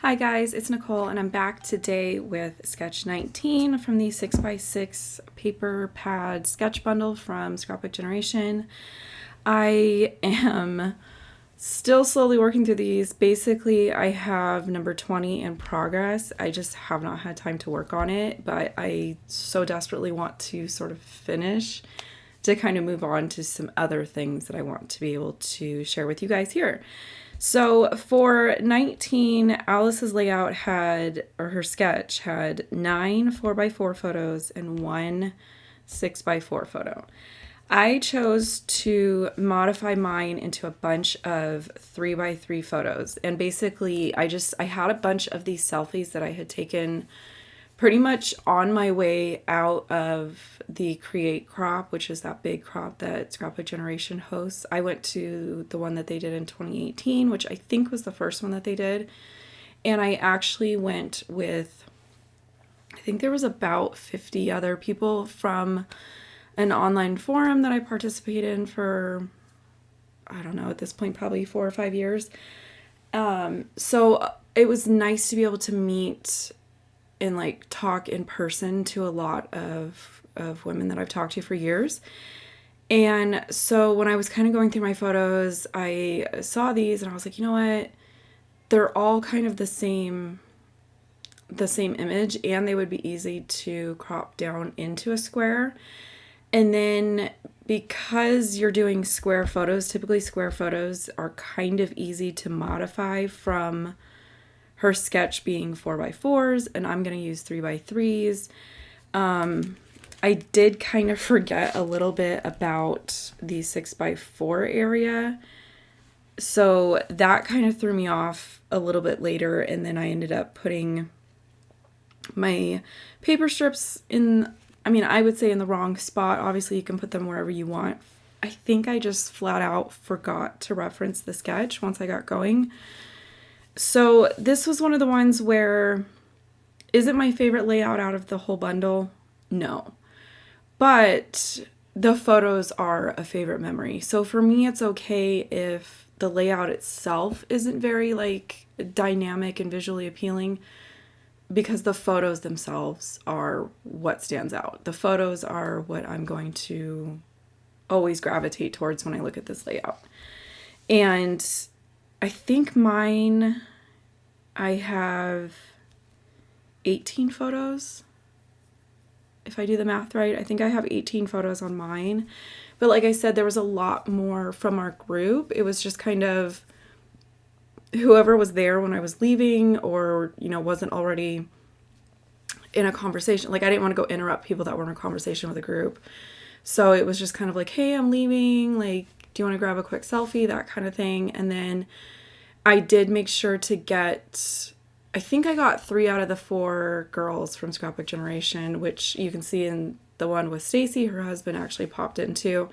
Hi guys, it's Nicole and I'm back today with sketch 19 from the 6x6 paper pad sketch bundle from Scrapbook Generation. I am still slowly working through these. Basically, I have number 20 in progress. I just have not had time to work on it, but I so desperately want to sort of finish to kind of move on to some other things that I want to be able to share with you guys here. So for 19, Alice's layout had, or her sketch had 9 4x4 photos and 1 6x4 photo. I chose to modify mine into a bunch of 3x3 photos. And basically, I had a bunch of these selfies that I had taken pretty much on my way out of the Create crop, which is that big crop that Scrapbook Generation hosts. I went to the one that they did in 2018, which I think was the first one that they did. And I actually went with, I think there was about 50 other people from an online forum that I participated in for, I don't know, at this point, probably 4 or 5 years. So it was nice to be able to meet and like talk in person to a lot of women that I've talked to for years. And so when I was kind of going through my photos, I saw these and I was like, you know what? They're all kind of the same image, and they would be easy to crop down into a square. And then because you're doing square photos, typically square photos are kind of easy to modify from her sketch being 4x4s, and I'm going to use 3x3s. I did kind of forget a little bit about the 6x4 area, so that kind of threw me off a little bit later, and then I ended up putting my paper strips in, I would say in the wrong spot. Obviously, you can put them wherever you want. I think I just flat out forgot to reference the sketch once I got going. So this was one of the ones where, is it my favorite layout out of the whole bundle? No. But the photos are a favorite memory. So for me, it's okay if the layout itself isn't very like dynamic and visually appealing, because the photos themselves are what stands out. The photos are what I'm going to always gravitate towards when I look at this layout. And I think mine, I have 18 photos. If I do the math right, I think I have 18 photos on mine. But like I said, there was a lot more from our group. It was just kind of whoever was there when I was leaving, or, wasn't already in a conversation. Like, I didn't want to go interrupt people that were in a conversation with a group. So it was just kind of like, hey, I'm leaving. Like, do you want to grab a quick selfie? That kind of thing. And then I did make sure to get, I think I got 3 out of the 4 girls from Scrapbook Generation, which you can see in the one with Stacy. Her husband actually popped into.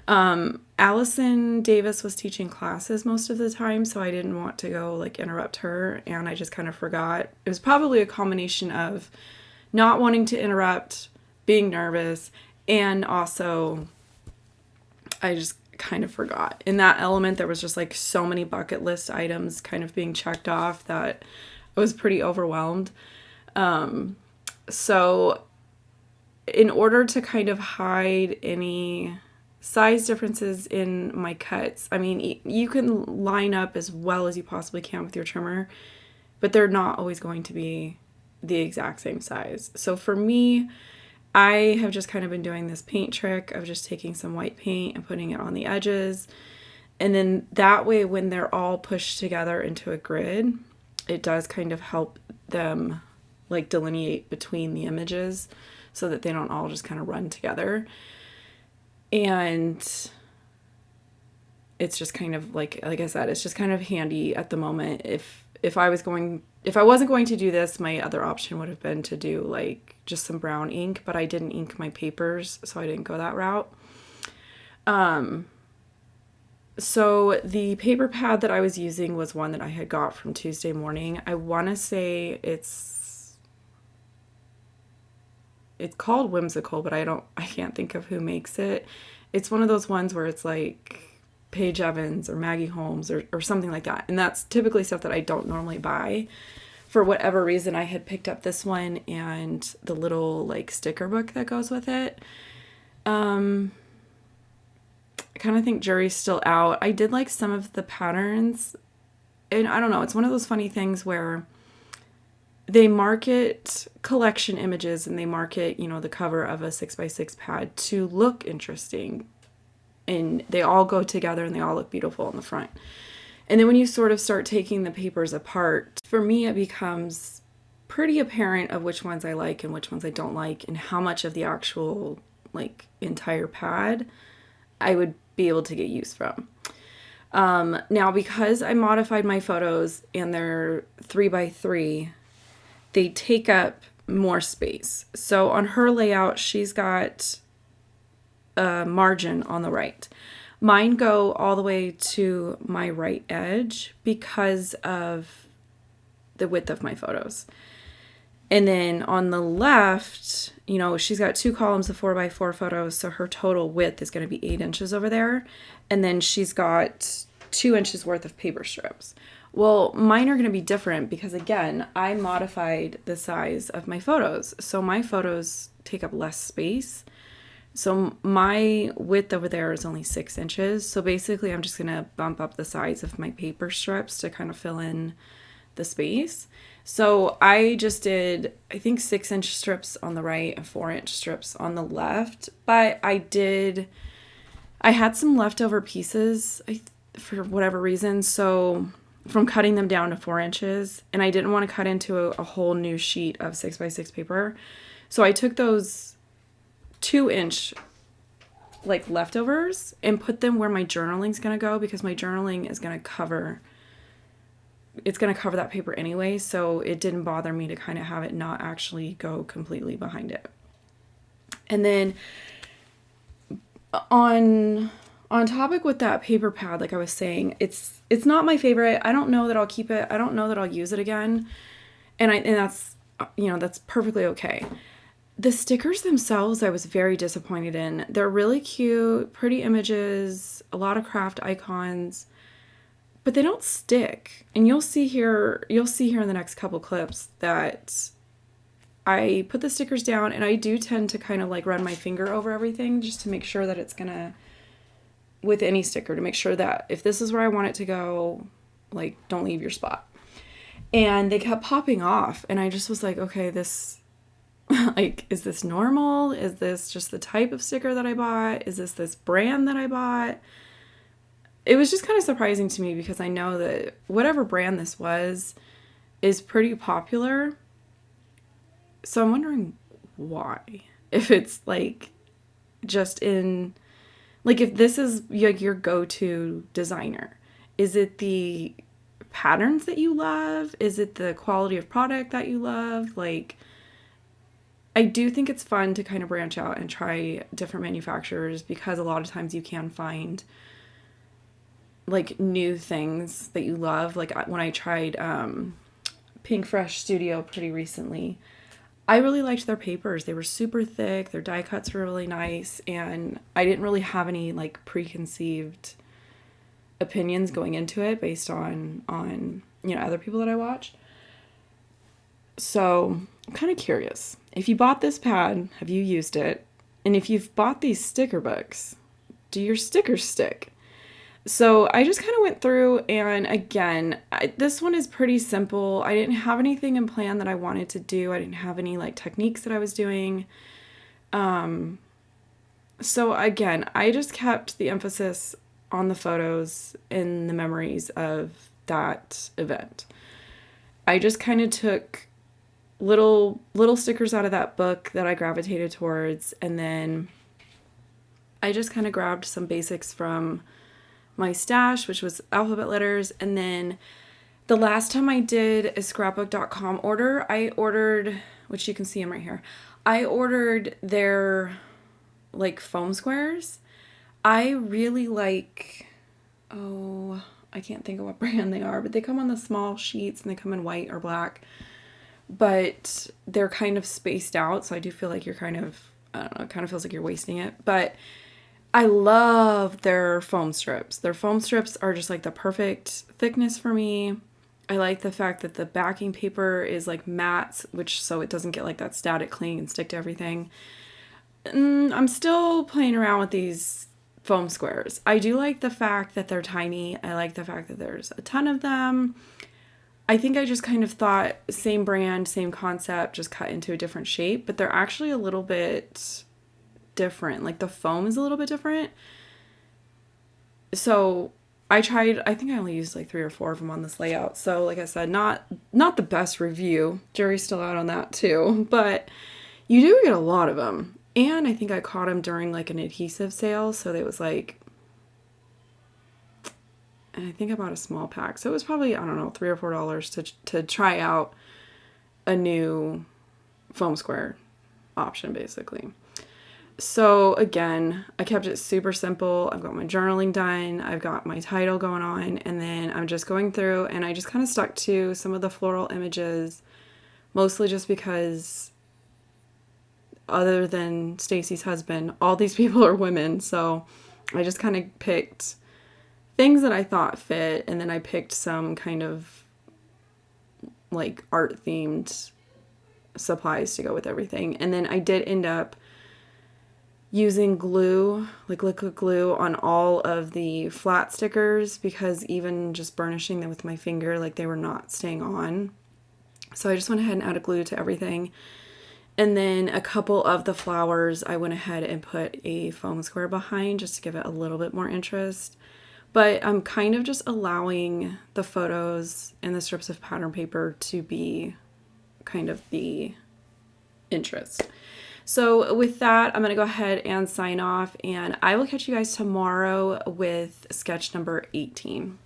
Allison Davis was teaching classes most of the time, so I didn't want to go like interrupt her, and I just kind of forgot. It was probably a combination of not wanting to interrupt, being nervous, and also I just kind of forgot. In that element, there was just like so many bucket list items kind of being checked off that I was pretty overwhelmed. So in order to kind of hide any size differences in my cuts, you can line up as well as you possibly can with your trimmer, but they're not always going to be the exact same size. So for me, I have just kind of been doing this paint trick of just taking some white paint and putting it on the edges. And then that way, when they're all pushed together into a grid, it does kind of help them like delineate between the images so that they don't all just kind of run together. And it's just kind of like I said, it's just kind of handy at the moment. If I wasn't going to do this, my other option would have been to do like just some brown ink, but I didn't ink my papers, so I didn't go that route. So the paper pad that I was using was one that I had got from Tuesday Morning. I want to say it's called Whimsical, but I can't think of who makes it. It's one of those ones where it's like Paige Evans or Maggie Holmes or something like that. And that's typically stuff that I don't normally buy. for whatever reason, I had picked up this one and the little like sticker book that goes with it. I kind of think jury's still out. I did like some of the patterns, and I don't know, it's one of those funny things where they market collection images and they market, you know, the cover of a 6x6 pad to look interesting, and they all go together and they all look beautiful in the front. And then when you sort of start taking the papers apart, for me it becomes pretty apparent of which ones I like and which ones I don't like, and how much of the actual like entire pad I would be able to get use from. Now, because I modified my photos and they're 3x3, they take up more space. So on her layout, she's got a margin on the right. Mine go all the way to my right edge because of the width of my photos. And then on the left, you know, she's got 2 columns of 4x4 photos, so her total width is going to be 8 inches over there. And then she's got 2 inches worth of paper strips. Well, mine are going to be different because, again, I modified the size of my photos. So my photos take up less space. So my width over there is only 6 inches. So basically, I'm just going to bump up the size of my paper strips to kind of fill in the space. So I just did, I think, 6-inch strips on the right and 4-inch strips on the left. But I had some leftover pieces for whatever reason. So from cutting them down to 4 inches, and I didn't want to cut into a whole new sheet of 6x6 paper. So I took those 2-inch like leftovers and put them where my journaling's going to go, because my journaling is going to cover that paper anyway. So it didn't bother me to kind of have it not actually go completely behind it. And then on topic with that paper pad, like I was saying, it's not my favorite. I don't know that I'll keep it. I don't know that I'll use it again. And that's, you know, that's perfectly okay. The stickers themselves, I was very disappointed in. They're really cute, pretty images, a lot of craft icons, but they don't stick. And you'll see here in the next couple clips that I put the stickers down, and I do tend to kind of like run my finger over everything just to make sure that it's gonna, with any sticker, to make sure that if this is where I want it to go, like, don't leave your spot. And they kept popping off, and I just was like, okay, this, like, is this normal? Is this just the type of sticker that I bought? Is this brand that I bought? It was just kind of surprising to me because I know that whatever brand this was is pretty popular. So I'm wondering why. If it's like just in, like, if this is like your go-to designer, is it the patterns that you love? Is it the quality of product that you love? Like, I do think it's fun to kind of branch out and try different manufacturers, because a lot of times you can find like new things that you love. Like when I tried Pink Fresh Studio pretty recently, I really liked their papers. They were super thick, their die cuts were really nice, and I didn't really have any like preconceived opinions going into it based on you know, other people that I watched. So I'm kind of curious. If you bought this pad, have you used it? And if you've bought these sticker books, do your stickers stick? So I just kind of went through, and again, this one is pretty simple. I didn't have anything in plan that I wanted to do. I didn't have any like techniques that I was doing. So again, I just kept the emphasis on the photos and the memories of that event. I just kind of took little stickers out of that book that I gravitated towards, and then I just kind of grabbed some basics from my stash, which was alphabet letters. And then the last time I did a scrapbook.com order, I ordered, which you can see them right here, I ordered their like foam squares. I really like, I can't think of what brand they are, but they come on the small sheets and they come in white or black, but they're kind of spaced out. So I do feel like you're kind of, I don't know, it kind of feels like you're wasting it, but I love their foam strips. Their foam strips are just like the perfect thickness for me. I like the fact that the backing paper is like matte, which so it doesn't get like that static cling and stick to everything. I'm still playing around with these foam squares. I do like the fact that they're tiny. I like the fact that there's a ton of them. I think I just kind of thought same brand, same concept, just cut into a different shape, but they're actually a little bit different. Like the foam is a little bit different. So I think I only used like 3 or 4 of them on this layout. So like I said, not the best review. Jury's still out on that too, but you do get a lot of them. And I think I caught them during like an adhesive sale, so it was like, and I think I bought a small pack, so it was probably, I don't know, $3 or $4 to try out a new foam square option basically. So again, I kept it super simple. I've got my journaling done, I've got my title going on, and then I'm just going through and I just kind of stuck to some of the floral images, mostly just because other than Stacy's husband, all these people are women, so I just kind of picked things that I thought fit, and then I picked some kind of like art themed supplies to go with everything. And then I did end up using glue, like liquid glue, on all of the flat stickers because even just burnishing them with my finger, like they were not staying on. So I just went ahead and added glue to everything. And then a couple of the flowers I went ahead and put a foam square behind just to give it a little bit more interest. But I'm kind of just allowing the photos and the strips of pattern paper to be kind of the interest. So with that, I'm going to go ahead and sign off, and I will catch you guys tomorrow with sketch number 18.